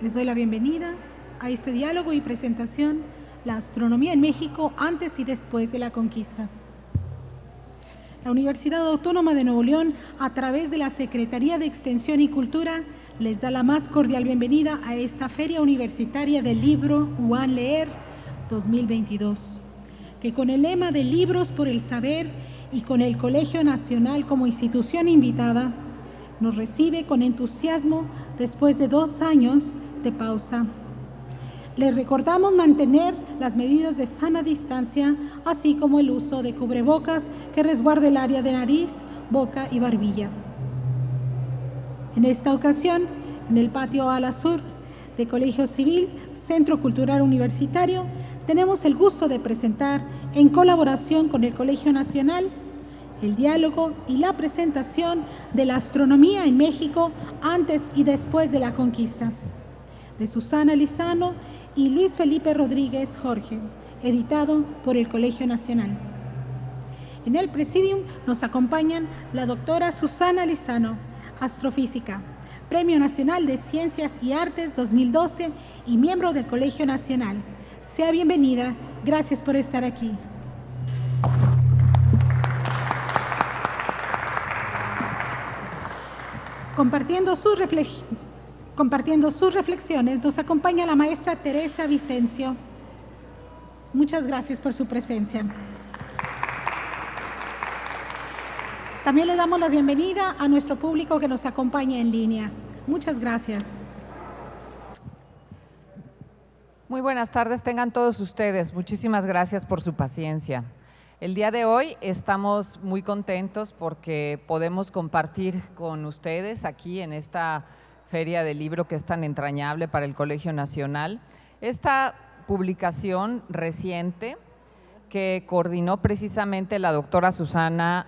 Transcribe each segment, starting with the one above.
Les doy la bienvenida a este diálogo y presentación, La astronomía en México antes y después de la conquista. La Universidad Autónoma de Nuevo León, a través de la Secretaría de Extensión y Cultura, les da la más cordial bienvenida a esta Feria Universitaria del Libro UAN Leer 2022, que con el lema de Libros por el Saber y con el Colegio Nacional como institución invitada, nos recibe con entusiasmo después de 2 años de pausa. Les recordamos mantener las medidas de sana distancia, así como el uso de cubrebocas que resguarde el área de nariz, boca y barbilla. En esta ocasión, en el patio ala sur de Colegio Civil, Centro Cultural Universitario, tenemos el gusto de presentar, en colaboración con el Colegio Nacional, el diálogo y la presentación de la astronomía en México antes y después de la conquista, de Susana Lizano y Luis Felipe Rodríguez Jorge, editado por el Colegio Nacional. En el presidium nos acompañan la doctora Susana Lizano, astrofísica, Premio Nacional de Ciencias y Artes 2012 y miembro del Colegio Nacional. Sea bienvenida, gracias por estar aquí. Compartiendo sus reflexiones, nos acompaña la maestra Teresa Vicencio. Muchas gracias por su presencia. También le damos la bienvenida a nuestro público que nos acompaña en línea. Muchas gracias. Muy buenas tardes tengan todos ustedes. Muchísimas gracias por su paciencia. El día de hoy estamos muy contentos porque podemos compartir con ustedes aquí en esta Feria del Libro que es tan entrañable para el Colegio Nacional, esta publicación reciente que coordinó precisamente la doctora Susana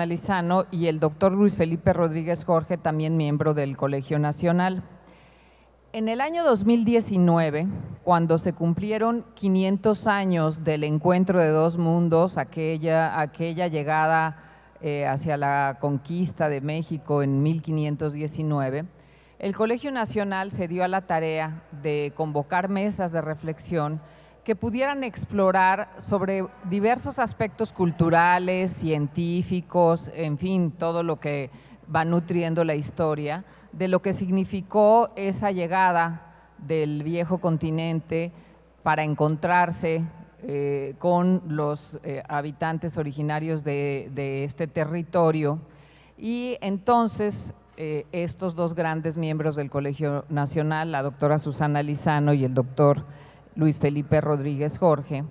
Lizano y el doctor Luis Felipe Rodríguez Jorge, también miembro del Colegio Nacional. En el año 2019, cuando se cumplieron 500 años del encuentro de dos mundos, aquella llegada hacia la conquista de México en 1519, el Colegio Nacional se dio a la tarea de convocar mesas de reflexión que pudieran explorar sobre diversos aspectos culturales, científicos, en fin, todo lo que va nutriendo la historia de lo que significó esa llegada del viejo continente para encontrarse con los habitantes originarios de este territorio. Y entonces estos dos grandes miembros del Colegio Nacional, la doctora Susana Lizano y el doctor Luis Felipe Rodríguez Jorge,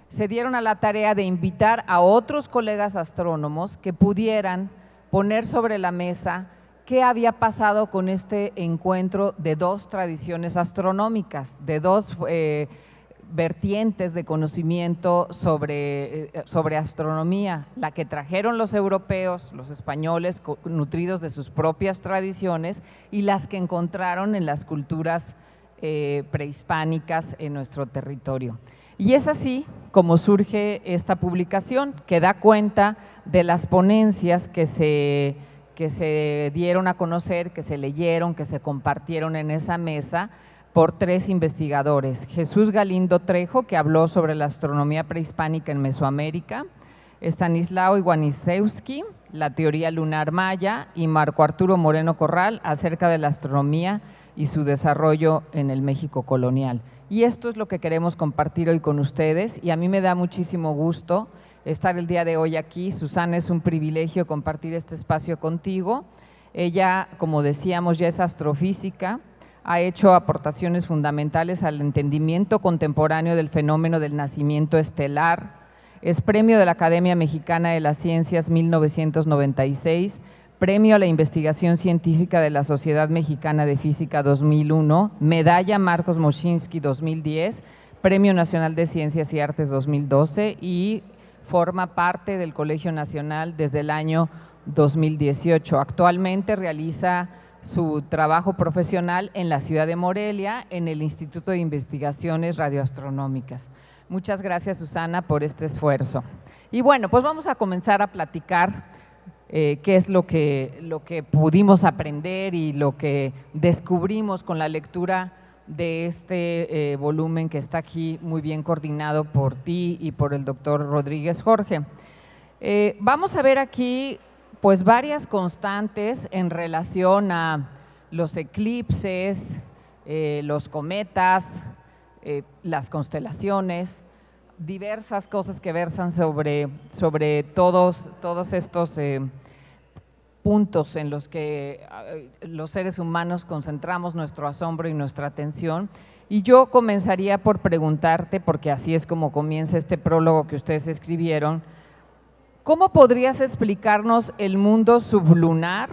se dieron a la tarea de invitar a otros colegas astrónomos que pudieran poner sobre la mesa qué había pasado con este encuentro de dos tradiciones astronómicas, de dos vertientes de conocimiento sobre astronomía, la que trajeron los europeos, los españoles, nutridos de sus propias tradiciones, y las que encontraron en las culturas prehispánicas en nuestro territorio. Y es así como surge esta publicación, que da cuenta de las ponencias que se dieron a conocer, que se leyeron, que se compartieron en esa mesa por 3 investigadores: Jesús Galindo Trejo, que habló sobre la astronomía prehispánica en Mesoamérica; Estanislao Iwanisewski, la teoría lunar maya; y Marco Arturo Moreno Corral, acerca de la astronomía y su desarrollo en el México colonial. Y esto es lo que queremos compartir hoy con ustedes, y a mí me da muchísimo gusto estar el día de hoy aquí. Susana, es un privilegio compartir este espacio contigo. Ella, como decíamos, ya es astrofísica, ha hecho aportaciones fundamentales al entendimiento contemporáneo del fenómeno del nacimiento estelar, es premio de la Academia Mexicana de las Ciencias 1996, premio a la investigación científica de la Sociedad Mexicana de Física 2001, medalla Marcos Moschinsky 2010, Premio Nacional de Ciencias y Artes 2012 y forma parte del Colegio Nacional desde el año 2018. Actualmente realiza su trabajo profesional en la ciudad de Morelia, en el Instituto de Investigaciones Radioastronómicas. Muchas gracias, Susana, por este esfuerzo. Y bueno, pues vamos a comenzar a platicar qué es lo que pudimos aprender y lo que descubrimos con la lectura de este volumen que está aquí muy bien coordinado por ti y por el doctor Rodríguez Jorge. Vamos a ver aquí pues varias constantes en relación a los eclipses, los cometas, las constelaciones, diversas cosas que versan sobre todos estos puntos en los que los seres humanos concentramos nuestro asombro y nuestra atención. Y yo comenzaría por preguntarte, porque así es como comienza este prólogo que ustedes escribieron, ¿cómo podrías explicarnos el mundo sublunar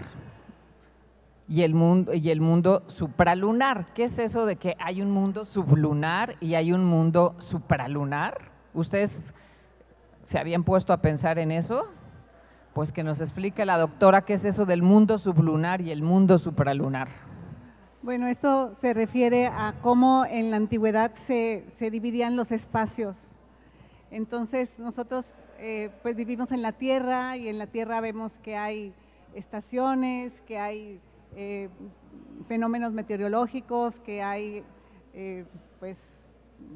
y el mundo supralunar? ¿Qué es eso de que hay un mundo sublunar y hay un mundo supralunar? ¿Ustedes se habían puesto a pensar en eso? Pues que nos explique la doctora qué es eso del mundo sublunar y el mundo supralunar. Bueno, esto se refiere a cómo en la antigüedad se dividían los espacios. Entonces nosotros pues vivimos en la Tierra y en la Tierra vemos que hay estaciones, que hay fenómenos meteorológicos, que hay pues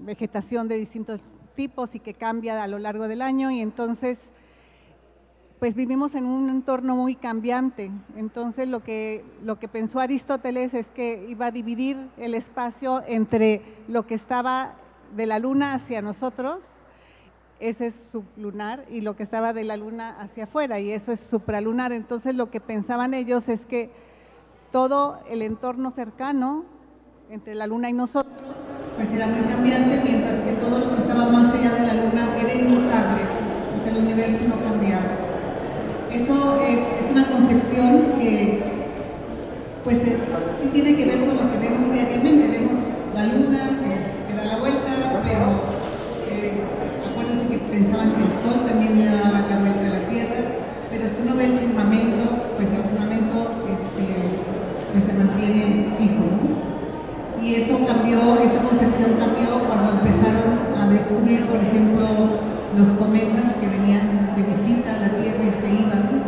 vegetación de distintos tipos y que cambia a lo largo del año, y entonces pues vivimos en un entorno muy cambiante. Entonces lo que pensó Aristóteles es que iba a dividir el espacio entre lo que estaba de la luna hacia nosotros, ese es sublunar, y lo que estaba de la luna hacia afuera, y eso es supralunar. Entonces lo que pensaban ellos es que todo el entorno cercano entre la luna y nosotros pues era muy cambiante, mientras que todo lo que estaba más allá de la luna era inmutable, o sea, el universo no cambiaba. Eso es una concepción que pues sí tiene que ver con lo que vemos diariamente. Vemos la luna que da la vuelta, pero acuérdense que pensaban que el sol también le daba la vuelta a la Tierra, pero si uno ve el firmamento, pues el firmamento pues se mantiene fijo, ¿no? Y eso cambió, esa concepción cambió cuando empezaron a descubrir, por ejemplo, los cometas que venían de visita a la Tierra y se iban,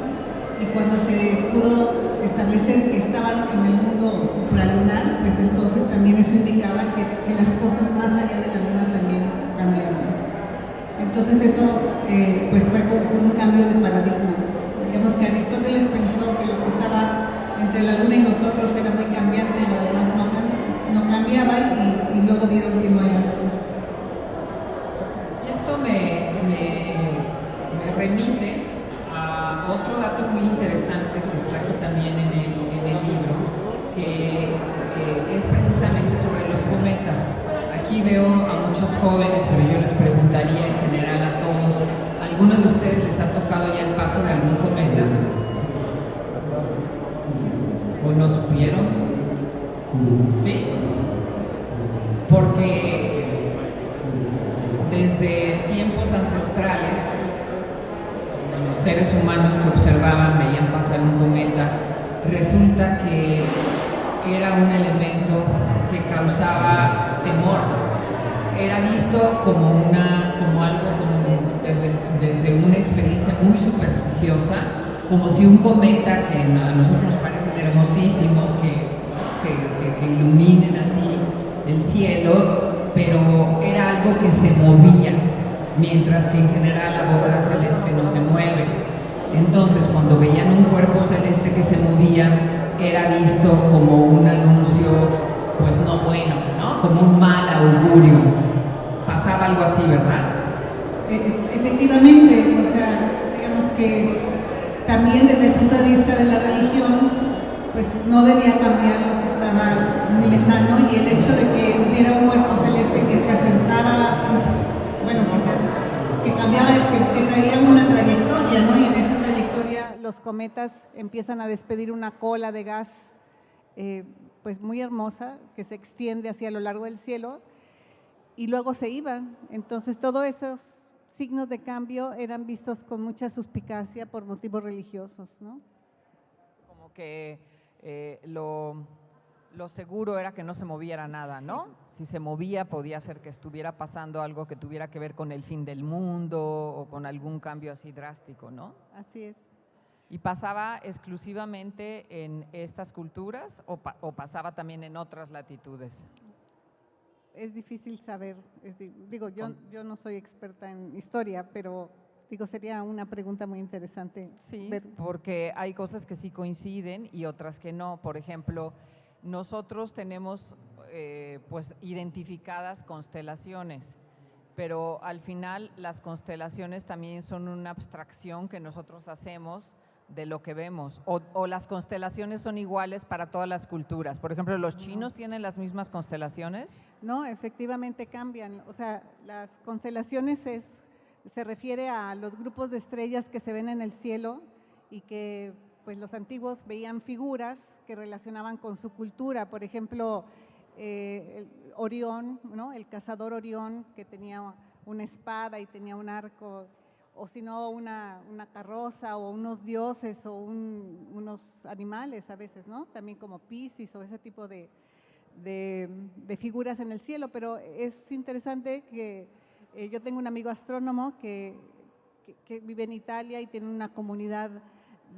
y cuando se pudo establecer que estaban en el mundo supralunar, pues entonces también eso indicaba que las cosas más allá de la luna también cambiaban. Entonces eso pues fue como un cambio de paradigma. Digamos que Aristóteles pensó que lo que estaba entre la luna y nosotros era muy cambiante, y lo demás no cambiaba, y luego vieron que no era así. Y esto me remite a otro dato muy interesante que está aquí también en el libro, que es precisamente sobre los cometas. Aquí veo a muchos jóvenes, pero yo les preguntaría en general a todos, ¿alguno de ustedes les ha tocado ya el paso de algún cometa? ¿O no supieron? ¿Sí? Porque desde tiempos ancestrales, los seres humanos que observaban, veían pasar un cometa, resulta que era un elemento que causaba temor. Era visto como algo desde una experiencia muy supersticiosa, como si un cometa, que a nosotros nos parecen hermosísimos, que iluminen así el cielo, pero era algo que se movía, mientras que en general la bóveda celeste no se mueve. Entonces, cuando veían un cuerpo celeste que se movía, era visto como un anuncio, pues no bueno, ¿no? Como un mal augurio. Pasaba algo así, ¿verdad? Efectivamente, o sea, digamos que también desde el punto de vista de la religión, pues no debía cambiar lo que estaba muy lejano, y el hecho de que hubiera un cuerpo celeste que se acercaba, bueno, que cambiaba, que traía una trayectoria, ¿no? Y en esa trayectoria los cometas empiezan a despedir una cola de gas pues muy hermosa, que se extiende hacia lo largo del cielo, y luego se iban. Entonces todos esos signos de cambio eran vistos con mucha suspicacia por motivos religiosos, ¿no? Como que lo seguro era que no se moviera nada, ¿no? Si se movía podía ser que estuviera pasando algo que tuviera que ver con el fin del mundo o con algún cambio así drástico, ¿no? Así es. ¿Y pasaba exclusivamente en estas culturas o pasaba también en otras latitudes? Es difícil saber, yo no soy experta en historia, pero sería una pregunta muy interesante. Sí, porque hay cosas que sí coinciden y otras que no. Por ejemplo, nosotros tenemos pues identificadas constelaciones, pero al final las constelaciones también son una abstracción que nosotros hacemos de lo que vemos, o las constelaciones son iguales para todas las culturas. Por ejemplo, ¿los chinos tienen las mismas constelaciones? No, efectivamente cambian. O sea, las constelaciones se refiere a los grupos de estrellas que se ven en el cielo y que pues los antiguos veían figuras que relacionaban con su cultura. Por ejemplo, Orión, ¿no? El cazador Orión, que tenía una espada y tenía un arco, o si no una carroza o unos dioses o unos animales a veces, ¿no? También como Piscis o ese tipo de figuras en el cielo. Pero es interesante que yo tengo un amigo astrónomo que vive en Italia y tiene una comunidad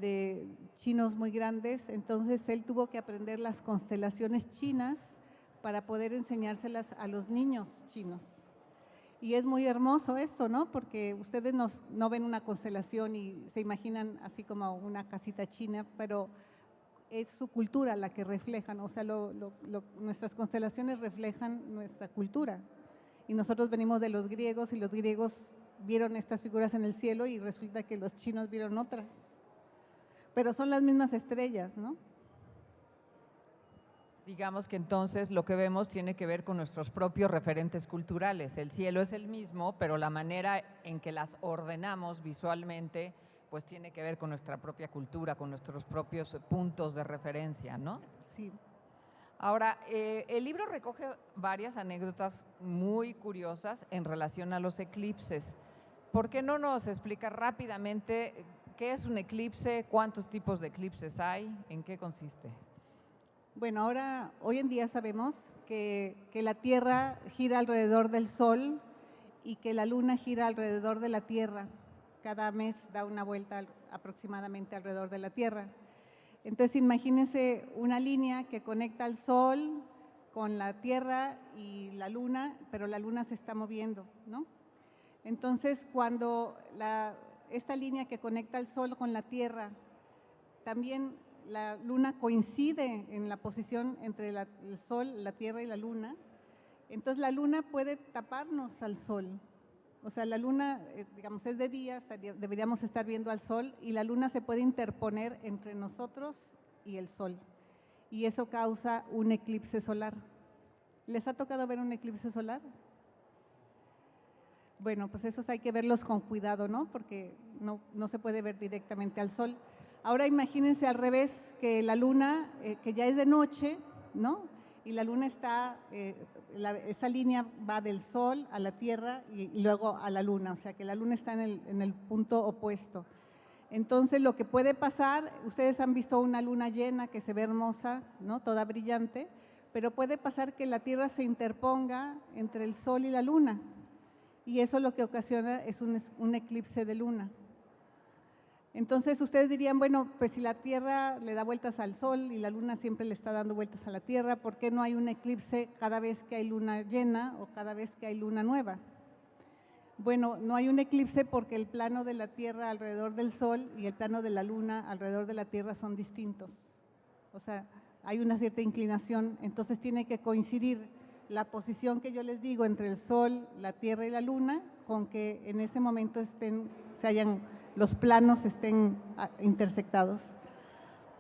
de chinos muy grandes, entonces él tuvo que aprender las constelaciones chinas para poder enseñárselas a los niños chinos. Y es muy hermoso esto, ¿no? Porque ustedes no ven una constelación y se imaginan así como una casita china, pero es su cultura la que reflejan, o sea, nuestras constelaciones reflejan nuestra cultura. Y nosotros venimos de los griegos y los griegos vieron estas figuras en el cielo y resulta que los chinos vieron otras. Pero son las mismas estrellas, ¿no? Digamos que entonces lo que vemos tiene que ver con nuestros propios referentes culturales. El cielo es el mismo, pero la manera en que las ordenamos visualmente pues tiene que ver con nuestra propia cultura, con nuestros propios puntos de referencia, ¿no? Sí. Ahora, el libro recoge varias anécdotas muy curiosas en relación a los eclipses. ¿Por qué no nos explica rápidamente qué es un eclipse, cuántos tipos de eclipses hay, en qué consiste? Bueno, hoy en día sabemos que la Tierra gira alrededor del Sol y que la Luna gira alrededor de la Tierra. Cada mes da una vuelta aproximadamente alrededor de la Tierra. Entonces, imagínense una línea que conecta al Sol con la Tierra y la Luna, pero la Luna se está moviendo, ¿no? Entonces, cuando esta línea que conecta al Sol con la Tierra, también la Luna coincide en la posición entre el Sol, la Tierra y la Luna, entonces la Luna puede taparnos al Sol. O sea, la Luna, digamos, es de día, deberíamos estar viendo al Sol y la Luna se puede interponer entre nosotros y el Sol. Y eso causa un eclipse solar. ¿Les ha tocado ver un eclipse solar? Bueno, pues esos hay que verlos con cuidado, ¿no? Porque no se puede ver directamente al Sol. Ahora imagínense al revés, que la Luna, que ya es de noche, ¿no? Y la Luna está, esa línea va del Sol a la Tierra y luego a la Luna, o sea que la Luna está en el punto opuesto. Entonces lo que puede pasar, ustedes han visto una luna llena que se ve hermosa, ¿no? Toda brillante, pero puede pasar que la Tierra se interponga entre el Sol y la Luna y eso lo que ocasiona es un eclipse de luna. Entonces ustedes dirían, bueno, pues si la Tierra le da vueltas al Sol y la Luna siempre le está dando vueltas a la Tierra, ¿por qué no hay un eclipse cada vez que hay luna llena o cada vez que hay luna nueva? Bueno, no hay un eclipse porque el plano de la Tierra alrededor del Sol y el plano de la Luna alrededor de la Tierra son distintos. O sea, hay una cierta inclinación, entonces tiene que coincidir la posición que yo les digo entre el Sol, la Tierra y la Luna con que en ese momento los planos estén intersectados.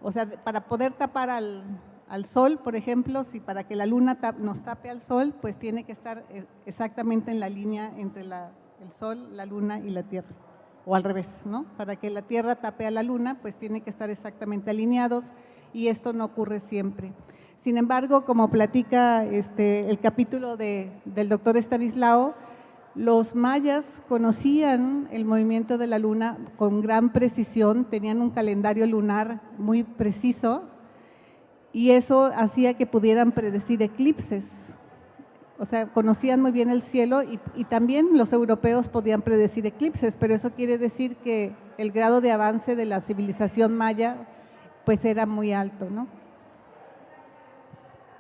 O sea, para poder tapar al Sol, por ejemplo, si para que la Luna nos tape al Sol, pues tiene que estar exactamente en la línea entre el Sol, la Luna y la Tierra, o al revés, ¿no? Para que la Tierra tape a la Luna, pues tiene que estar exactamente alineados y esto no ocurre siempre. Sin embargo, como platica el capítulo del doctor Estanislao, los mayas conocían el movimiento de la Luna con gran precisión, tenían un calendario lunar muy preciso y eso hacía que pudieran predecir eclipses. O sea, conocían muy bien el cielo y también los europeos podían predecir eclipses, pero eso quiere decir que el grado de avance de la civilización maya pues era muy alto, ¿no?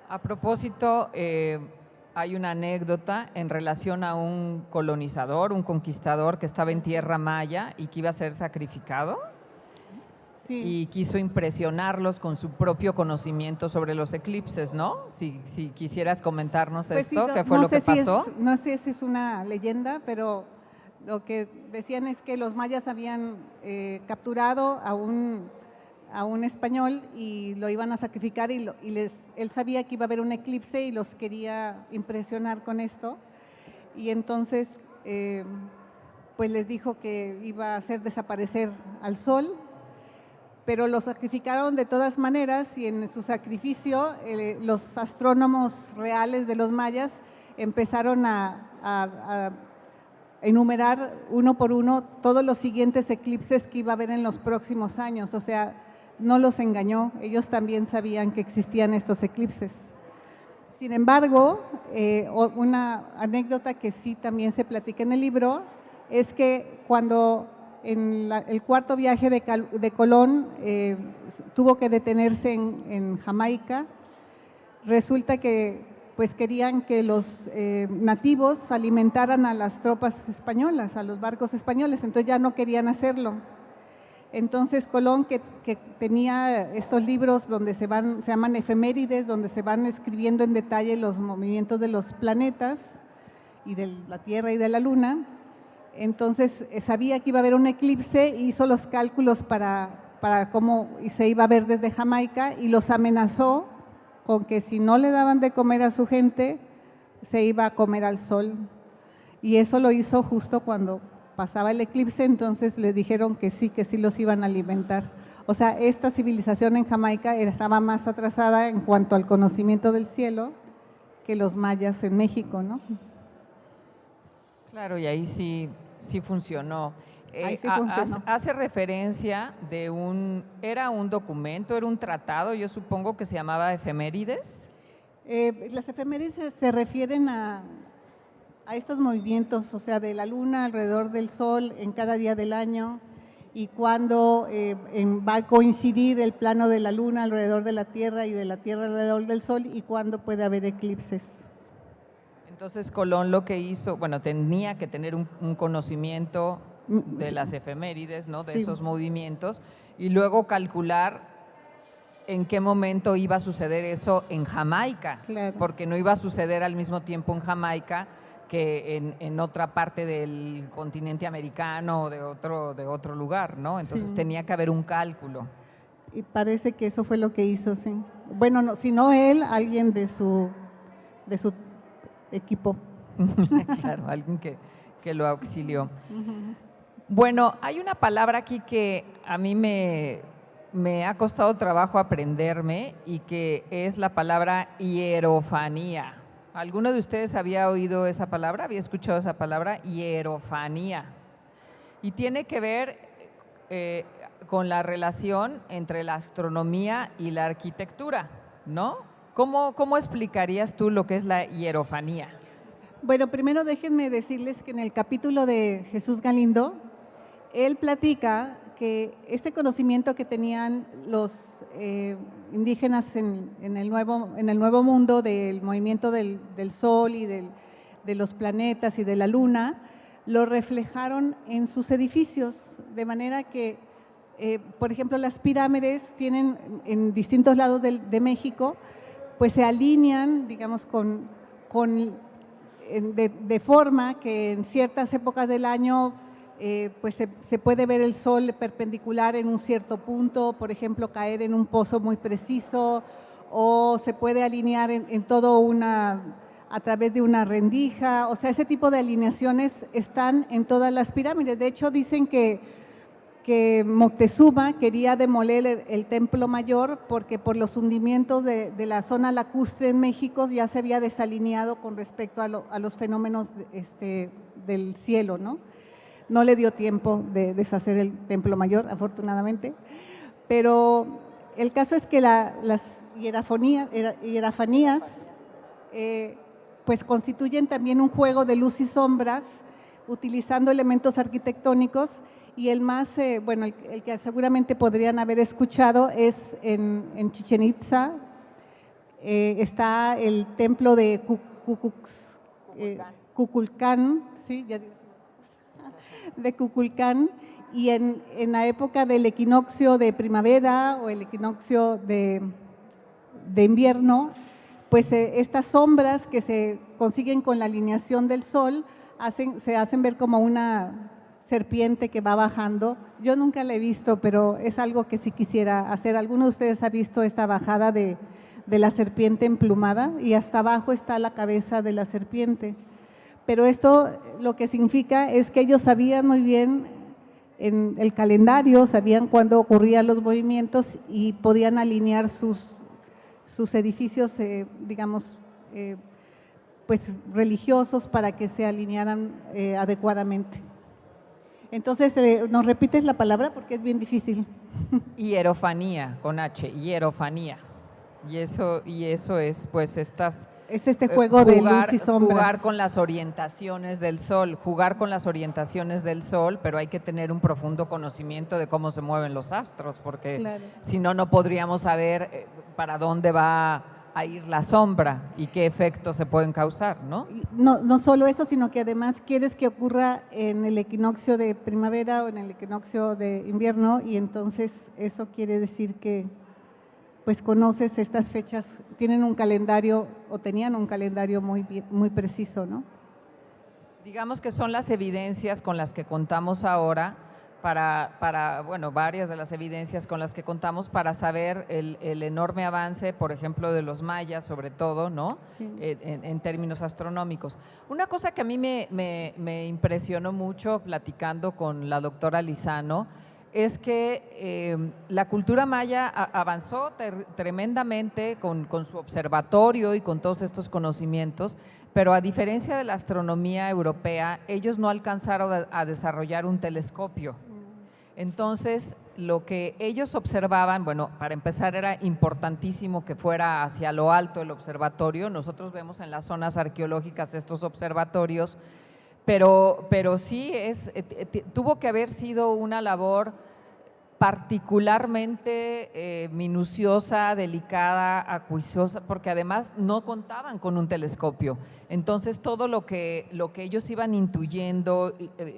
A propósito, hay una anécdota en relación a un colonizador, un conquistador que estaba en tierra maya y que iba a ser sacrificado. Sí. Y quiso impresionarlos con su propio conocimiento sobre los eclipses, ¿no? Si quisieras comentarnos Pues esto, sí, ¿qué fue lo que pasó? No sé si es una leyenda, pero lo que decían es que los mayas habían capturado a un español y lo iban a sacrificar y él sabía que iba a haber un eclipse y los quería impresionar con esto. Y entonces pues les dijo que iba a hacer desaparecer al sol, pero lo sacrificaron de todas maneras y en su sacrificio los astrónomos reales de los mayas empezaron a enumerar uno por uno todos los siguientes eclipses que iba a haber en los próximos años, o sea, no los engañó, ellos también sabían que existían estos eclipses. Sin embargo, una anécdota que sí también se platica en el libro es que cuando en el cuarto viaje de Colón tuvo que detenerse en Jamaica, resulta que pues querían que los nativos alimentaran a las tropas españolas, a los barcos españoles, entonces ya no querían hacerlo. Entonces Colón, que tenía estos libros donde se llaman efemérides, donde se van escribiendo en detalle los movimientos de los planetas y de la Tierra y de la Luna, entonces sabía que iba a haber un eclipse y hizo los cálculos para cómo se iba a ver desde Jamaica y los amenazó con que si no le daban de comer a su gente, se iba a comer al sol. Y eso lo hizo justo cuando pasaba el eclipse, entonces le dijeron que sí los iban a alimentar. O sea, esta civilización en Jamaica estaba más atrasada en cuanto al conocimiento del cielo que los mayas en México, ¿no? Claro, y ahí sí funcionó. Ahí sí funcionó. Hace referencia ¿era un documento, era un tratado, yo supongo que se llamaba Efemérides? Las efemérides se refieren a estos movimientos, o sea, de la luna alrededor del sol en cada día del año y cuándo va a coincidir el plano de la luna alrededor de la Tierra y de la Tierra alrededor del sol y cuándo puede haber eclipses. Entonces Colón lo que hizo, bueno, tenía que tener un conocimiento de las efemérides, ¿no? De esos movimientos y luego calcular en qué momento iba a suceder eso en Jamaica, claro, porque no iba a suceder al mismo tiempo en Jamaica que en otra parte del continente americano o de otro lugar, ¿no? Entonces tenía que haber un cálculo. Y parece que eso fue lo que hizo, sí. Bueno, no, si no él, alguien de su equipo. Claro, alguien que lo auxilió. Bueno, hay una palabra aquí que a mí me ha costado trabajo aprenderme y que es la palabra hierofanía. ¿Alguno de ustedes había oído esa palabra? ¿Había escuchado esa palabra? Hierofanía. Y tiene que ver con la relación entre la astronomía y la arquitectura, ¿no? ¿Cómo explicarías tú lo que es la hierofanía? Bueno, primero déjenme decirles que en el capítulo de Jesús Galindo, él platica que este conocimiento que tenían los indígenas en el nuevo mundo del movimiento del sol y de los planetas y de la luna, lo reflejaron en sus edificios, de manera que, por ejemplo, las pirámides tienen en distintos lados de México, pues se alinean, digamos, de forma que en ciertas épocas del año pues se puede ver el sol perpendicular en un cierto punto, por ejemplo, caer en un pozo muy preciso, o se puede alinear en todo a través de una rendija, o sea, ese tipo de alineaciones están en todas las pirámides. De hecho, dicen que Moctezuma quería demoler el Templo Mayor porque por los hundimientos de la zona lacustre en México ya se había desalineado con respecto a los fenómenos del cielo, ¿no? No le dio tiempo de deshacer el Templo Mayor, afortunadamente, pero el caso es que las hierofanías pues constituyen también un juego de luz y sombras, utilizando elementos arquitectónicos, y el más, bueno, el que seguramente podrían haber escuchado es en Chichén Itzá, está el templo de Kukulcán, ¿sí? De Kukulcán, y en la época del equinoccio de primavera o el equinoccio de invierno, pues estas sombras que se consiguen con la alineación del sol se hacen ver como una serpiente que va bajando. Yo nunca la he visto, pero es algo que sí quisiera hacer. ¿Alguno de ustedes ha visto esta bajada de la serpiente emplumada? Y hasta abajo está la cabeza de la serpiente. Pero esto lo que significa es que ellos sabían muy bien en el calendario, sabían cuándo ocurrían los movimientos y podían alinear sus edificios, digamos, pues religiosos para que se alinearan adecuadamente. Entonces, ¿nos repites la palabra? Porque es bien difícil. Hierofanía, con H, hierofanía. Y eso es, pues, estas… Es este juego de luz y sombras. Jugar con las orientaciones del sol, pero hay que tener un profundo conocimiento de cómo se mueven los astros, porque claro, si no, no podríamos saber para dónde va a ir la sombra y qué efectos se pueden causar, ¿no? No solo eso, sino que además quieres que ocurra en el equinoccio de primavera o en el equinoccio de invierno, y entonces eso quiere decir que pues conoces estas fechas, tienen un calendario o tenían un calendario muy preciso, ¿no? Digamos que son las evidencias con las que contamos ahora bueno, varias de las evidencias con las que contamos para saber el enorme avance, por ejemplo, de los mayas, sobre todo, ¿no? Sí. En términos astronómicos. Una cosa que a mí me impresionó mucho platicando con la doctora Lizano es que la cultura maya avanzó tremendamente con su observatorio y con todos estos conocimientos, pero a diferencia de la astronomía europea, ellos no alcanzaron a desarrollar un telescopio. Entonces, lo que ellos observaban, bueno, para empezar era importantísimo que fuera hacia lo alto el observatorio. Nosotros vemos en las zonas arqueológicas estos observatorios, pero sí tuvo que haber sido una labor particularmente minuciosa, delicada, acuiciosa, porque además no contaban con un telescopio. Entonces, todo lo que ellos iban intuyendo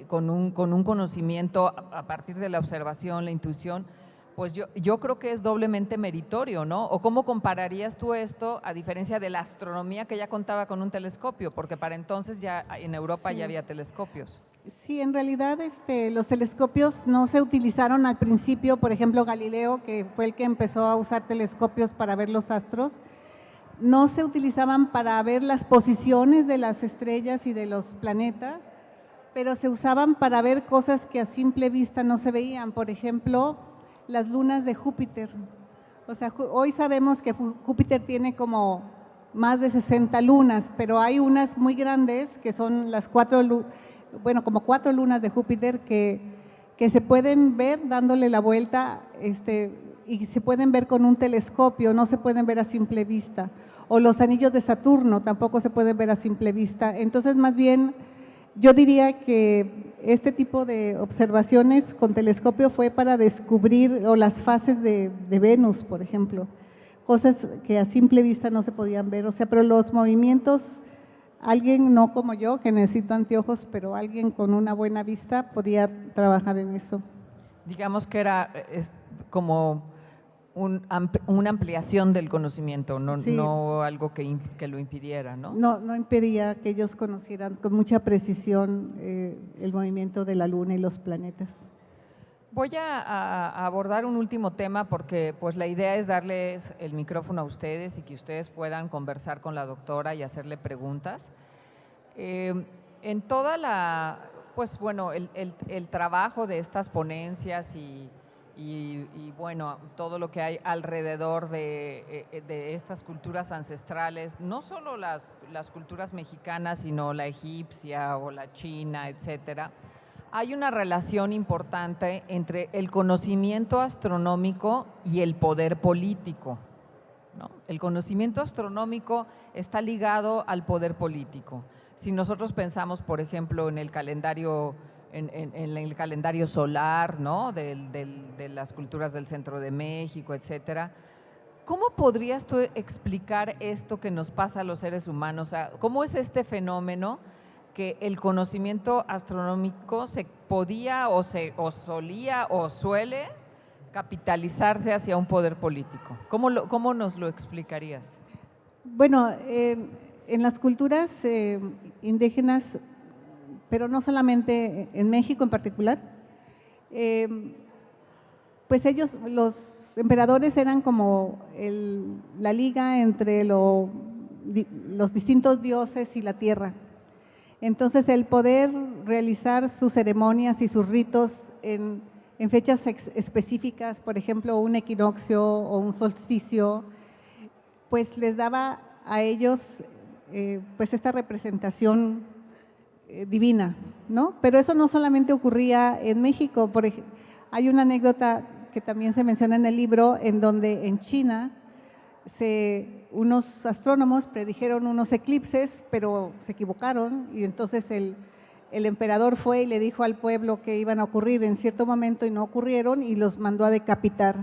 con un conocimiento a partir de la observación, la intuición, pues yo creo que es doblemente meritorio, ¿no? ¿O cómo compararías tú esto a diferencia de la astronomía, que ya contaba con un telescopio? Porque para entonces ya en Europa ya había telescopios. Sí, en realidad los telescopios no se utilizaron al principio. Por ejemplo, Galileo, que fue el que empezó a usar telescopios para ver los astros, no se utilizaban para ver las posiciones de las estrellas y de los planetas, pero se usaban para ver cosas que a simple vista no se veían. Por ejemplo, las lunas de Júpiter. O sea, hoy sabemos que Júpiter tiene como más de 60 lunas, pero hay unas muy grandes que son las como 4 lunas de Júpiter que se pueden ver dándole la vuelta y se pueden ver con un telescopio, no se pueden ver a simple vista. O los anillos de Saturno tampoco se pueden ver a simple vista. Entonces, más bien, yo diría que este tipo de observaciones con telescopio fue para descubrir las fases de Venus, por ejemplo, cosas que a simple vista no se podían ver. O sea, pero los movimientos, alguien no como yo, que necesito anteojos, pero alguien con una buena vista podía trabajar en eso. Digamos que es como una ampliación del conocimiento, no, sí, no algo que lo impidiera, ¿no? No impedía que ellos conocieran con mucha precisión el movimiento de la Luna y los planetas. Voy a abordar un último tema porque pues la idea es darles el micrófono a ustedes y que ustedes puedan conversar con la doctora y hacerle preguntas. En toda pues bueno, el trabajo de estas ponencias y bueno, todo lo que hay alrededor de estas culturas ancestrales, no solo las culturas mexicanas, sino la egipcia o la china, etcétera. Hay una relación importante entre el conocimiento astronómico y el poder político. ¿no? El conocimiento astronómico está ligado al poder político. Si nosotros pensamos, por ejemplo, en el calendario, en el calendario solar, ¿no? de las culturas del centro de México, etcétera, ¿cómo podrías tú explicar esto que nos pasa a los seres humanos? O sea, ¿cómo es este fenómeno que el conocimiento astronómico se podía o solía o suele capitalizarse hacia un poder político? ¿Cómo nos lo explicarías? Bueno, en las culturas indígenas, pero no solamente en México en particular, pues ellos, los emperadores eran como la liga entre los distintos dioses y la tierra. Entonces, el poder realizar sus ceremonias y sus ritos en fechas específicas, por ejemplo, un equinoccio o un solsticio, pues les daba a ellos pues esta representación divina, ¿no? Pero eso no solamente ocurría en México. Hay una anécdota que también se menciona en el libro, en donde en China unos astrónomos predijeron unos eclipses, pero se equivocaron, y entonces el emperador fue y le dijo al pueblo que iban a ocurrir en cierto momento y no ocurrieron, y los mandó a decapitar.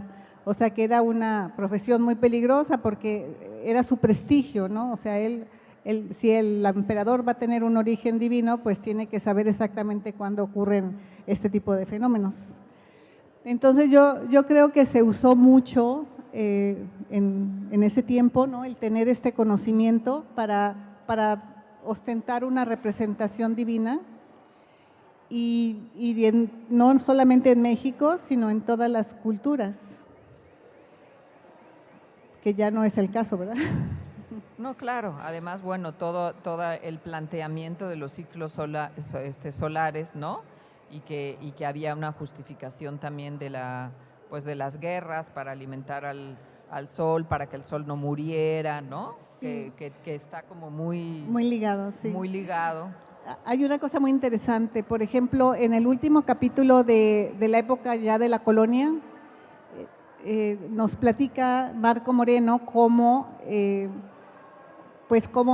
O sea que era una profesión muy peligrosa porque era su prestigio, ¿no? O sea, si el emperador va a tener un origen divino, pues tiene que saber exactamente cuándo ocurren este tipo de fenómenos. Entonces yo creo que se usó mucho en ese tiempo, ¿no? El tener este conocimiento para ostentar una representación divina, y no solamente en México, sino en todas las culturas, que ya no es el caso, ¿verdad? No, claro. Además, bueno, todo el planteamiento de los ciclos solares, ¿no? Y que había una justificación también de las guerras para alimentar al sol, para que el sol no muriera, ¿no? Sí. Que está como muy ligado, sí. Muy ligado. Hay una cosa muy interesante, por ejemplo, en el último capítulo de la época ya de la colonia, nos platica Marco Moreno cómo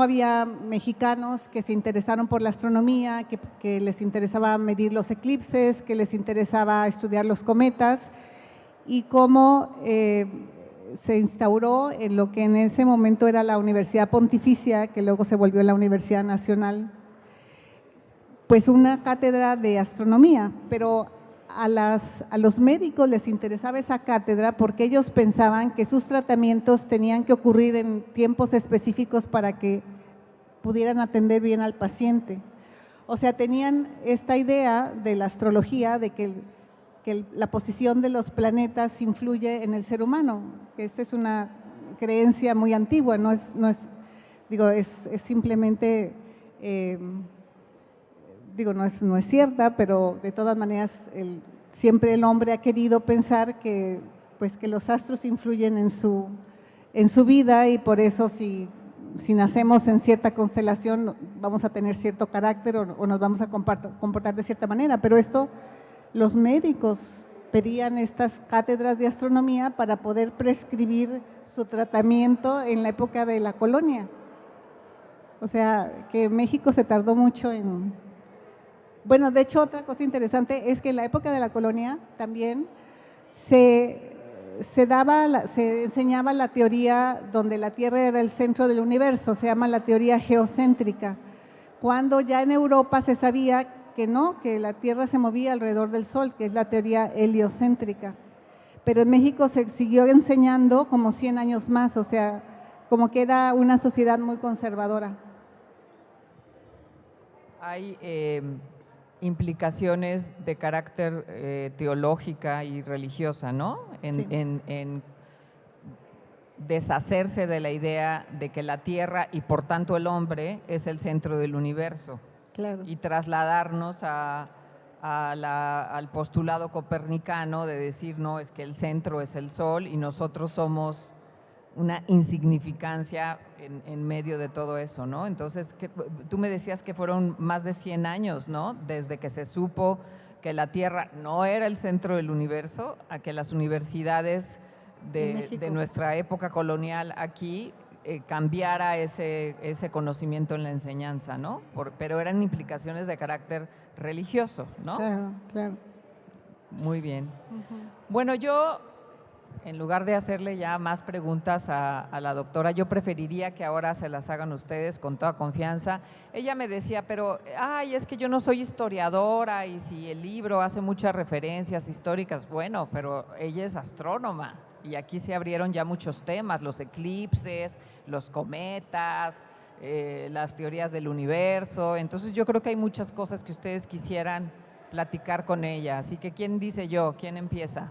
había mexicanos que se interesaron por la astronomía, que les interesaba medir los eclipses, que les interesaba estudiar los cometas, y cómo se instauró en lo que en ese momento era la Universidad Pontificia, que luego se volvió la Universidad Nacional, pues una cátedra de astronomía, pero a los médicos les interesaba esa cátedra porque ellos pensaban que sus tratamientos tenían que ocurrir en tiempos específicos para que pudieran atender bien al paciente. O sea, tenían esta idea de la astrología de que la posición de los planetas influye en el ser humano. Esta es una creencia muy antigua, no es simplemente… no es cierta, pero de todas maneras siempre el hombre ha querido pensar que los astros influyen en su vida, y por eso si nacemos en cierta constelación vamos a tener cierto carácter o nos vamos a comportar de cierta manera. Pero esto, los médicos pedían estas cátedras de astronomía para poder prescribir su tratamiento en la época de la colonia. O sea, que México se tardó mucho en… Bueno, de hecho, otra cosa interesante es que en la época de la colonia también se enseñaba la teoría donde la Tierra era el centro del universo, se llama la teoría geocéntrica, cuando ya en Europa se sabía que no, que la Tierra se movía alrededor del Sol, que es la teoría heliocéntrica. Pero en México se siguió enseñando como 100 años más, o sea, como que era una sociedad muy conservadora. Hay implicaciones de carácter teológica y religiosa, ¿no? En deshacerse de la idea de que la Tierra y por tanto el hombre es el centro del universo. Claro. Y trasladarnos al postulado copernicano de decir, no, es que el centro es el Sol y nosotros somos una insignificancia en medio de todo eso, ¿no? Entonces, tú me decías que fueron más de 100 años, ¿no? Desde que se supo que la Tierra no era el centro del universo, a que las universidades de nuestra época colonial aquí, cambiara ese conocimiento en la enseñanza, ¿no? Pero eran implicaciones de carácter religioso, ¿no? Claro, claro. Muy bien. Bueno, yo, en lugar de hacerle ya más preguntas a la doctora, yo preferiría que ahora se las hagan ustedes con toda confianza. Ella me decía, pero, ay, es que yo no soy historiadora y si el libro hace muchas referencias históricas, bueno, pero ella es astrónoma y aquí se abrieron ya muchos temas, los eclipses, los cometas, las teorías del universo. Entonces yo creo que hay muchas cosas que ustedes quisieran platicar con ella. Así que, ¿quién dice yo? ¿Quién empieza?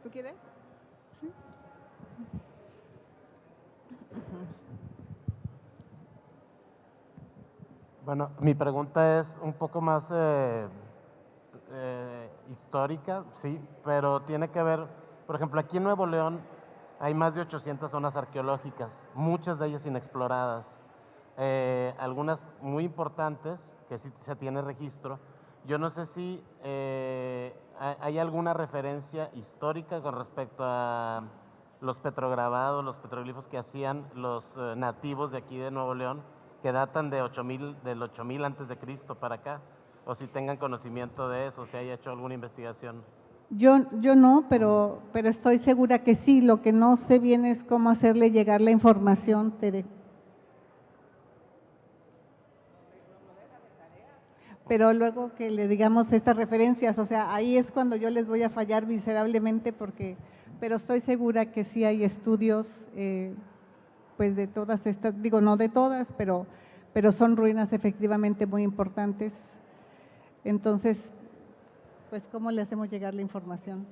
¿Tú quieres? ¿Sí? Bueno, mi pregunta es un poco más histórica, sí, pero tiene que ver, por ejemplo, aquí en Nuevo León hay más de 800 zonas arqueológicas, muchas de ellas inexploradas, algunas muy importantes que sí se tiene registro. Yo no sé si hay alguna referencia histórica con respecto a los petrograbados, los petroglifos que hacían los nativos de aquí de Nuevo León, que datan de del 8000 antes de Cristo para acá, o si tengan conocimiento de eso, si haya hecho alguna investigación. Yo no, pero estoy segura que sí. Lo que no sé bien es cómo hacerle llegar la información, Tere. Pero luego que le digamos estas referencias, o sea, ahí es cuando yo les voy a fallar miserablemente pero estoy segura que sí hay estudios, pues de todas estas, digo no de todas, pero son ruinas efectivamente muy importantes. Entonces, pues ¿cómo le hacemos llegar la información?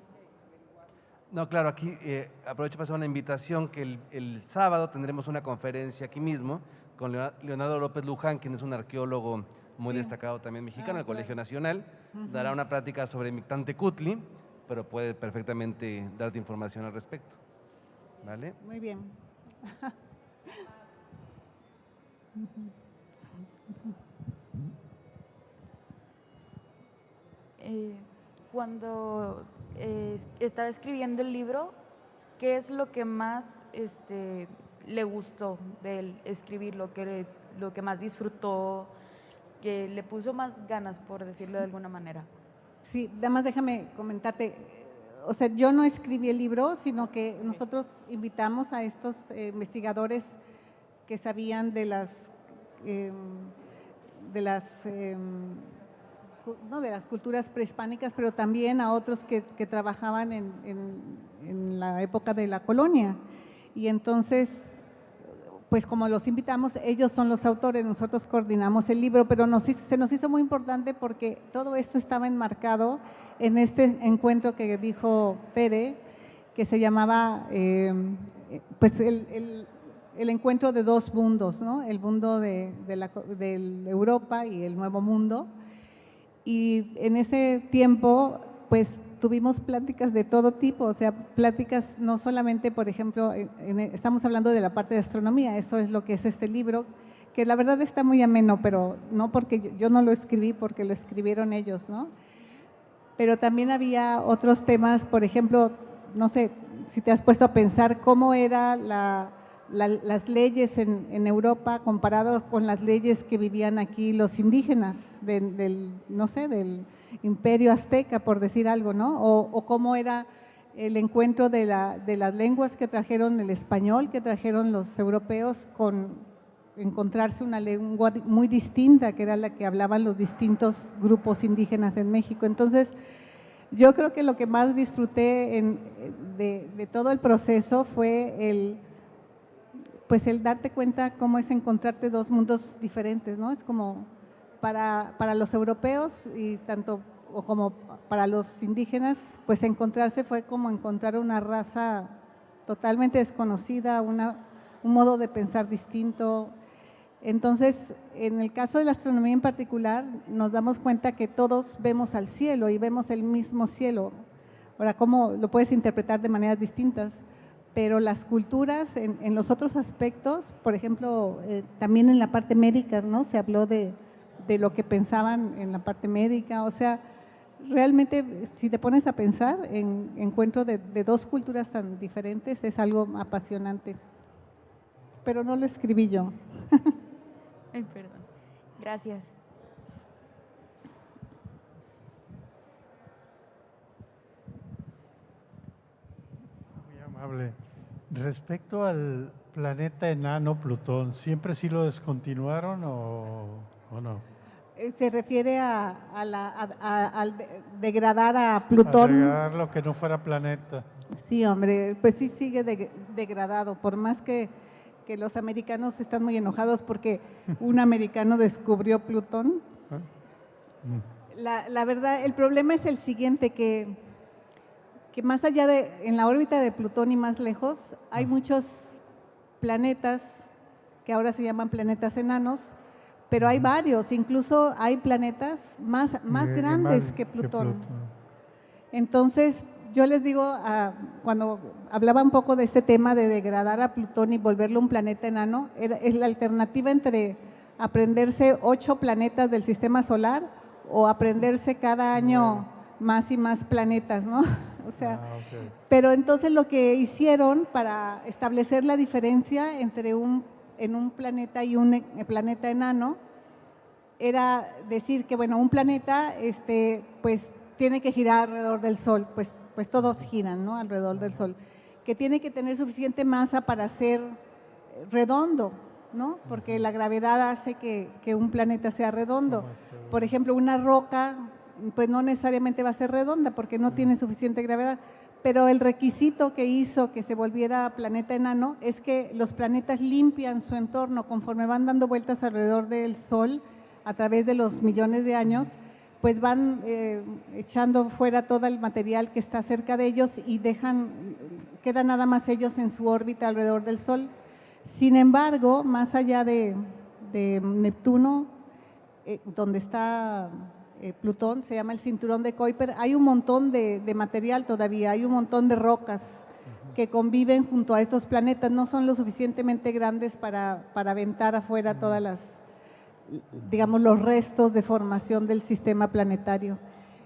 No, claro, aquí aprovecho para hacer una invitación que el sábado tendremos una conferencia aquí mismo con Leonardo López Luján, quien es un arqueólogo muy destacado también mexicano, del Colegio Nacional. Dará una plática sobre Mictlantecutli, pero puede perfectamente darte información al respecto. ¿Vale? Muy bien. Cuando estaba escribiendo el libro, ¿qué es lo que más le gustó de escribir, lo que más disfrutó, que le puso más ganas, por decirlo de alguna manera? Sí, nada más déjame comentarte, o sea, yo no escribí el libro, sino que nosotros invitamos a estos investigadores que sabían de las culturas prehispánicas, pero también a otros que trabajaban en la época de la colonia. Y entonces, pues como los invitamos, ellos son los autores, nosotros coordinamos el libro, pero se nos hizo muy importante porque todo esto estaba enmarcado en este encuentro que dijo Tere, que se llamaba pues el encuentro de dos mundos, ¿no? El mundo de Europa y el Nuevo Mundo. Y en ese tiempo, pues tuvimos pláticas de todo tipo, o sea, pláticas no solamente, por ejemplo, estamos hablando de la parte de astronomía, eso es lo que es este libro, que la verdad está muy ameno, pero no porque yo no lo escribí, porque lo escribieron ellos, ¿no? Pero también había otros temas, por ejemplo, no sé si te has puesto a pensar cómo era las leyes en Europa comparadas con las leyes que vivían aquí los indígenas del Imperio Azteca, por decir algo, ¿no? O cómo era el encuentro de las lenguas que trajeron el español, que trajeron los europeos, con encontrarse una lengua muy distinta, que era la que hablaban los distintos grupos indígenas en México. Entonces, yo creo que lo que más disfruté de todo el proceso fue el darte cuenta cómo es encontrarte dos mundos diferentes, ¿no? Es como para los europeos y tanto como para los indígenas, pues encontrarse fue como encontrar una raza totalmente desconocida, un modo de pensar distinto. Entonces, en el caso de la astronomía en particular, nos damos cuenta que todos vemos al cielo y vemos el mismo cielo. Ahora, ¿cómo lo puedes interpretar de maneras distintas? Pero las culturas en los otros aspectos, por ejemplo, también en la parte médica, ¿no? Se habló de de lo que pensaban en la parte médica. O sea, realmente, si te pones a pensar en encuentro de dos culturas tan diferentes, es algo apasionante. Pero no lo escribí yo. Ay, perdón. Gracias. Muy amable. Respecto al planeta enano Plutón, ¿siempre sí lo descontinuaron o no? Se refiere al degradar a Plutón. Agregar lo que no fuera planeta. Sí, hombre, pues sí sigue degradado, por más que los americanos están muy enojados porque un americano descubrió Plutón. La verdad, el problema es el siguiente, que más allá en la órbita de Plutón y más lejos, hay muchos planetas que ahora se llaman planetas enanos, pero hay varios, incluso hay planetas más grandes que Plutón. Entonces, yo les digo, cuando hablaba un poco de este tema de degradar a Plutón y volverlo un planeta enano, es la alternativa entre aprenderse 8 planetas del sistema solar o aprenderse cada año más y más planetas, ¿no? O sea, pero entonces lo que hicieron para establecer la diferencia entre un planeta y un planeta enano era decir que, bueno, un planeta pues tiene que girar alrededor del Sol, pues todos giran, ¿no?, alrededor del Sol, que tiene que tener suficiente masa para ser redondo, ¿no?, porque la gravedad hace que un planeta sea redondo. Por ejemplo, una roca, pues no necesariamente va a ser redonda porque no tiene suficiente gravedad, pero el requisito que hizo que se volviera planeta enano es que los planetas limpian su entorno conforme van dando vueltas alrededor del Sol a través de los millones de años, pues van echando fuera todo el material que está cerca de ellos y quedan nada más ellos en su órbita alrededor del Sol. Sin embargo, más allá de Neptuno, donde está Plutón, se llama el cinturón de Kuiper, hay un montón de material todavía, hay un montón de rocas que conviven junto a estos planetas, no son lo suficientemente grandes para aventar afuera todas las, digamos, los restos de formación del sistema planetario.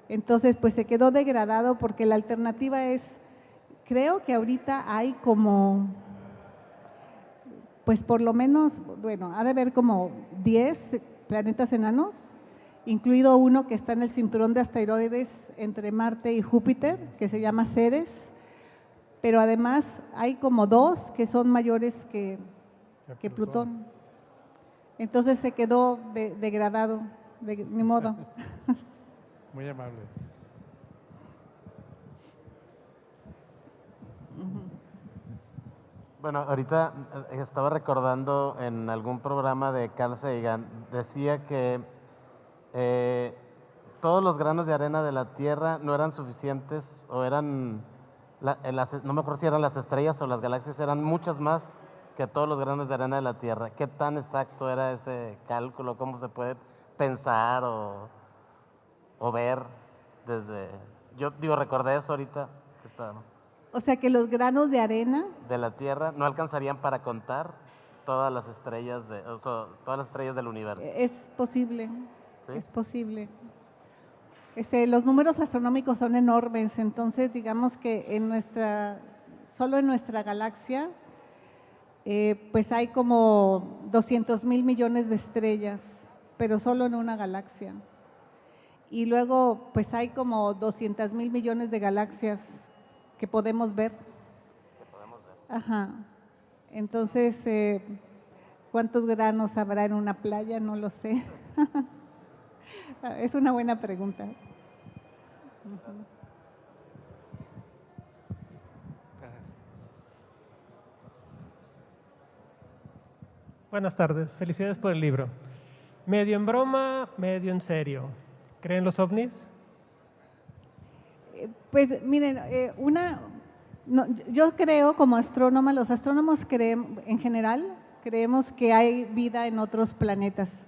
Entonces, pues se quedó degradado porque la alternativa es, creo que ahorita hay como, pues por lo menos, bueno, ha de haber como 10 planetas enanos, incluido uno que está en el cinturón de asteroides entre Marte y Júpiter, que se llama Ceres, pero además hay como 2 que son mayores que Plutón. Entonces se quedó degradado, ni modo. Muy amable. Bueno, ahorita estaba recordando en algún programa de Carl Sagan, decía que todos los granos de arena de la Tierra no eran suficientes o eran, no me acuerdo si eran las estrellas o las galaxias, eran muchas más que todos los granos de arena de la Tierra. ¿Qué tan exacto era ese cálculo? ¿Cómo se puede pensar o ver desde...? Yo digo, recordé eso ahorita que estaba, ¿no? O sea que los granos de arena De la Tierra no alcanzarían para contar todas las estrellas todas las estrellas del universo. es posible, ¿Sí? es posible. Los números astronómicos son enormes, entonces digamos que solo en nuestra galaxia pues hay como 200,000 millones de estrellas, pero solo en una galaxia. Y luego pues hay como 200,000 millones de galaxias que podemos ver. Ajá. Entonces, ¿cuántos granos habrá en una playa? No lo sé. Es una buena pregunta. Buenas tardes, felicidades por el libro. Medio en broma, medio en serio. ¿Creen los ovnis? Pues miren, yo creo como astrónoma, los astrónomos en general creemos que hay vida en otros planetas.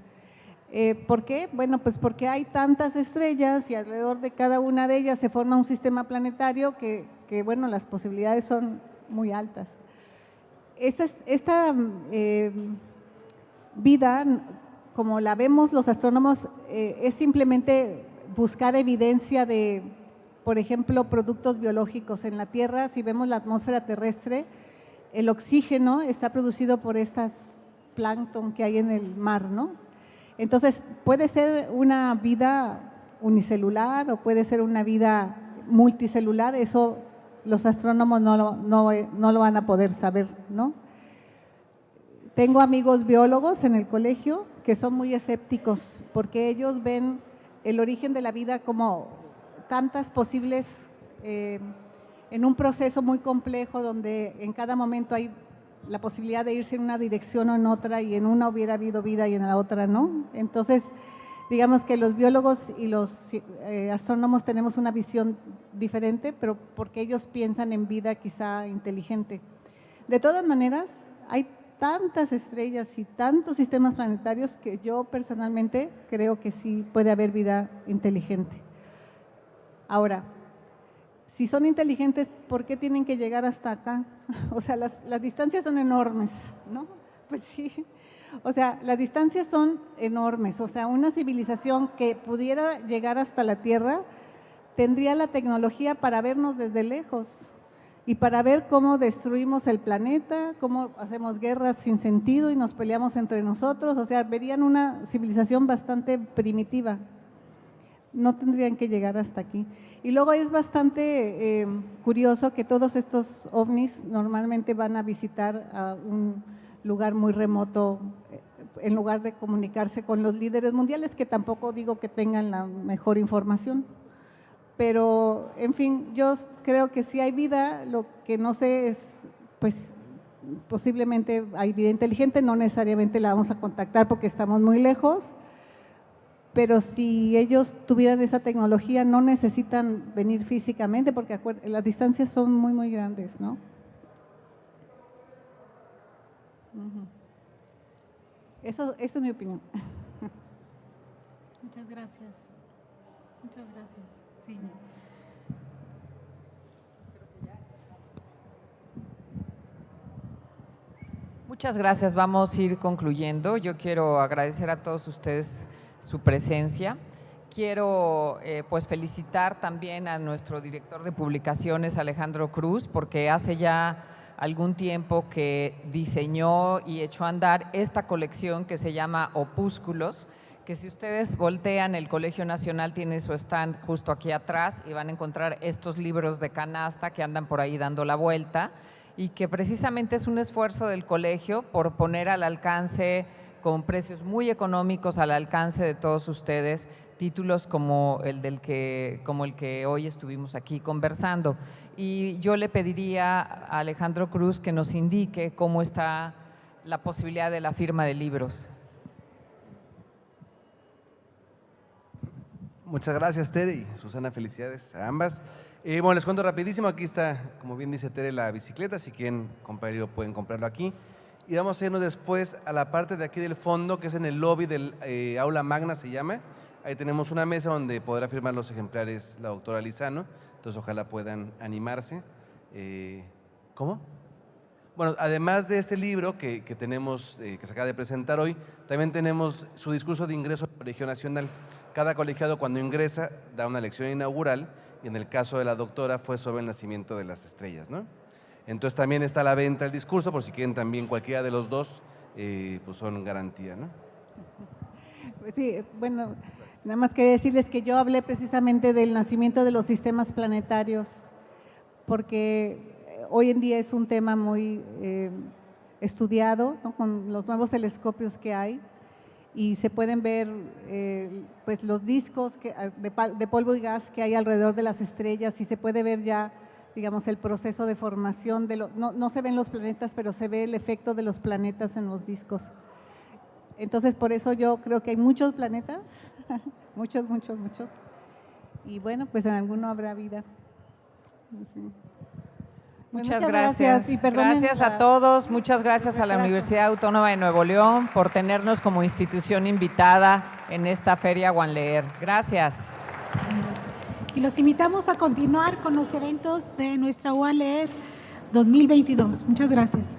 ¿Por qué? Bueno, pues porque hay tantas estrellas y alrededor de cada una de ellas se forma un sistema planetario que bueno, las posibilidades son muy altas. Esta vida como la vemos los astrónomos, es simplemente buscar evidencia de, por ejemplo, productos biológicos en la Tierra. Si vemos la atmósfera terrestre, el oxígeno está producido por estas plancton que hay en el mar, ¿no? Entonces, puede ser una vida unicelular o puede ser una vida multicelular, eso los astrónomos no lo van a poder saber, ¿no? Tengo amigos biólogos en el colegio que son muy escépticos porque ellos ven el origen de la vida como tantas posibles, en un proceso muy complejo donde en cada momento hay la posibilidad de irse en una dirección o en otra, y en una hubiera habido vida y en la otra no. Entonces, digamos que los biólogos y los astrónomos tenemos una visión diferente, pero porque ellos piensan en vida quizá inteligente. De todas maneras, hay tantas estrellas y tantos sistemas planetarios que yo personalmente creo que sí puede haber vida inteligente. Ahora, si son inteligentes, ¿por qué tienen que llegar hasta acá? O sea, las distancias son enormes, ¿no? Pues sí, o sea, las distancias son enormes. O sea, una civilización que pudiera llegar hasta la Tierra tendría la tecnología para vernos desde lejos y para ver cómo destruimos el planeta, cómo hacemos guerras sin sentido y nos peleamos entre nosotros. O sea, verían una civilización bastante primitiva. No tendrían que llegar hasta aquí. Y luego es bastante curioso que todos estos ovnis normalmente van a visitar a un lugar muy remoto en lugar de comunicarse con los líderes mundiales, que tampoco digo que tengan la mejor información. Pero, en fin, yo creo que sí hay vida, lo que no sé es, pues, posiblemente hay vida inteligente, no necesariamente la vamos a contactar porque estamos muy lejos, pero si ellos tuvieran esa tecnología no necesitan venir físicamente porque las distancias son muy, muy grandes, ¿no? Esa es mi opinión. Muchas gracias. Muchas gracias. Sí. Muchas gracias. Vamos a ir concluyendo. Yo quiero agradecer a todos ustedes su presencia. Quiero pues felicitar también a nuestro director de publicaciones, Alejandro Cruz, porque hace ya algún tiempo que diseñó y echó a andar esta colección que se llama Opúsculos, que si ustedes voltean, el Colegio Nacional tiene su stand justo aquí atrás y van a encontrar estos libros de canasta que andan por ahí dando la vuelta, y que precisamente es un esfuerzo del colegio por poner al alcance, con precios muy económicos al alcance de todos ustedes, títulos como el que hoy estuvimos aquí conversando. Y yo le pediría a Alejandro Cruz que nos indique cómo está la posibilidad de la firma de libros. Muchas gracias, Tere y Susana, felicidades a ambas. Bueno, les cuento rapidísimo, aquí está, como bien dice Tere, la bicicleta, si quieren comprarlo pueden comprarlo aquí. Y vamos a irnos después a la parte de aquí del fondo, que es en el lobby del Aula Magna, se llama. Ahí tenemos una mesa donde podrá firmar los ejemplares la doctora Lizano, entonces ojalá puedan animarse. ¿Cómo? Bueno, además de este libro que tenemos, que se acaba de presentar hoy, también tenemos su discurso de ingreso al Colegio Nacional. Cada colegiado cuando ingresa da una lección inaugural, y en el caso de la doctora fue sobre el nacimiento de las estrellas, ¿no? Entonces también está a la venta el discurso, por si quieren también cualquiera de los dos, pues son garantía, ¿no? Sí, bueno, nada más quería decirles que yo hablé precisamente del nacimiento de los sistemas planetarios, porque hoy en día es un tema muy estudiado, ¿no? Con los nuevos telescopios que hay, y se pueden ver pues los discos de polvo y gas que hay alrededor de las estrellas, y se puede ver ya, digamos, el proceso de formación, no se ven los planetas, pero se ve el efecto de los planetas en los discos. Entonces, por eso yo creo que hay muchos planetas, muchos, y bueno, pues en alguno habrá vida. Muchas gracias. Y perdonen gracias a todos, muchas gracias a la Universidad Autónoma de Nuevo León por tenernos como institución invitada en esta Feria Wanleer. Gracias. Y los invitamos a continuar con los eventos de nuestra Wanleer 2022. Muchas gracias.